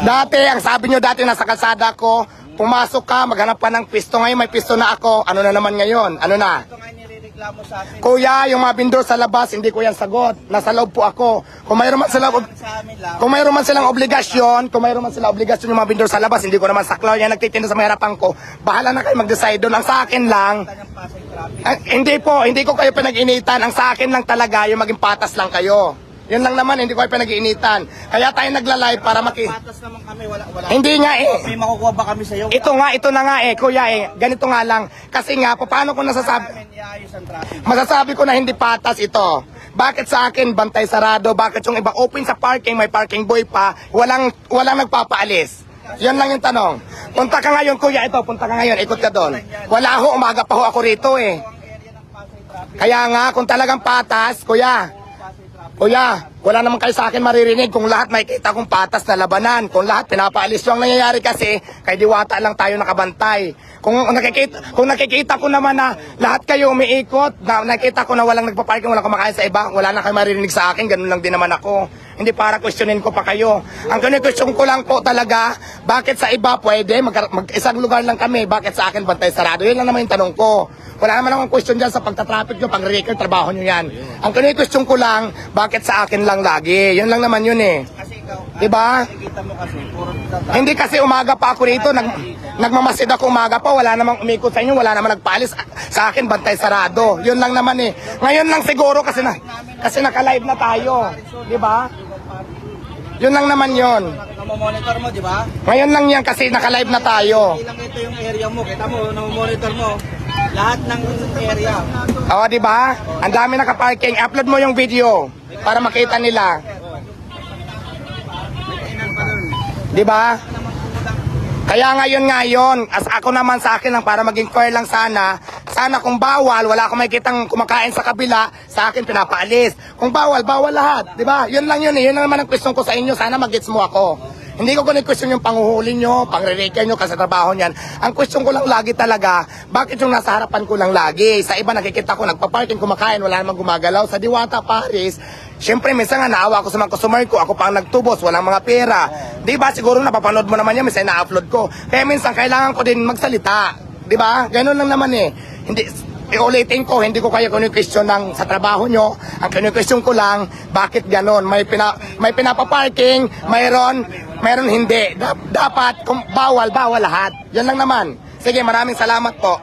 Dati, ang sabi nyo dati nasa kalsada ko, pumasok ka, maghanap ka ng pisto. Ngayon may pisto na ako. Ano na naman ngayon? Ano na? Ito nga nirereklamo sa akin. Kuya, yung mga bindor sa labas, hindi ko yan sagot. Nasa loob po ako. Kung mayroon man silang, Sa amin lang. kung mayroon man silang obligasyon, yung mga bindor sa labas, hindi ko naman saklaw yan, nagtitinda sa may harapan ko. Bahala na kayo mag-decide doon. Ang sa akin lang, Tanyang Pasay traffic. hindi ko kayo pinag-initan. Ang sa akin lang talaga, yung maging patas lang kayo. Yun lang naman, hindi ko kayo pinag-iinitan. Kaya tayo nagla-live para Patas naman kami, wala. Hindi nga eh. May makukuha ba kami sa iyo? Ito na nga eh, kuya eh. Ganito nga lang. Kasi nga, paano ko nasasabi? Namin iayos ang traffic. Masasabi ko na hindi patas ito. Bakit sa akin bantay sarado? Bakit yung iba open sa parking, may parking boy pa, walang nagpapaalis? Yan lang yung tanong. Punta ka ngayon, kuya, punta ka ngayon, ikot ka doon. Wala ho, umaga pa ho ako rito eh. Ang area ng Pasay traffic. Kaya nga, kung talagang patas, kuya, wala naman kayo sa akin maririnig kung lahat makikita kong patas na labanan. Kung lahat pinapaalis yung nangyayari kasi kay Diwata lang tayo nakabantay. Kung nakikita ko naman na lahat kayo umiikot, nakikita ko na walang nagpaparking, walang kumakain sa iba, wala na kayo maririnig sa akin, ganun lang din naman ako. Hindi para questionin ko pa kayo. Ang question ko lang po talaga, bakit sa iba pwede, mag-isang lugar lang kami, bakit sa akin bantay sarado? Yun lang naman yung tanong ko. Wala naman akong question dyan sa pagtatraffic nyo, pang-record, trabaho nyo yan. Ang question ko lang, bakit sa akin lang lagi? Yun lang naman yun eh. Kasi ikaw, Diba? nakikita mo kasi, puro Hindi kasi umaga pa ako rito, nagmamasid ako umaga pa, wala namang umikot sa inyo, wala namang nagpaalis. Sa akin, bantay sarado. Yun lang naman eh. Ngayon lang siguro kasi naka-live na tayo. Diba? Yun lang naman yun. namomonitor mo, di ba? Ngayon lang yan kasi naka-live na tayo. Hindi lang ito yung area mo. Kita mo, namomonitor mo. Lahat ng area. O, diba? Ang dami naka-parking. Upload mo yung video para makita nila. Diba? Kaya ngayon, as ako naman sa akin lang para maging fair lang sana kung bawal, wala akong makikitang kumakain sa kabila, sa akin pinapaalis. Kung bawal lahat, di ba? Yun lang yun eh. Yun lang naman ang question ko sa inyo, sana mag-gets mo ako. Hindi ko question yung panguhuli nyo, pang-re-record nyo kasi trabaho niyan. Ang question ko lang lagi talaga, bakit yung nasa harapan ko lang lagi? Sa iba nakikita ko, nagpa-parking, kumakain, wala namang gumagalaw. Sa Diwata, Paris, syempre minsan nga naawa ako sa mga customer ko, ako pang nagtubos, walang mga pera. Di ba? Siguro napapanood mo naman yan, minsan na-upload ko. Kaya minsan kailangan ko din magsalita. Di ba? Ganun lang naman eh. Hindi, iulitin ko, hindi ko kaya question ng sa trabaho nyo. Ang question ko lang, bakit ganon? May pinapaparking, mayroon hindi. Dapat, kung bawal lahat. Yan lang naman. Sige, maraming salamat po.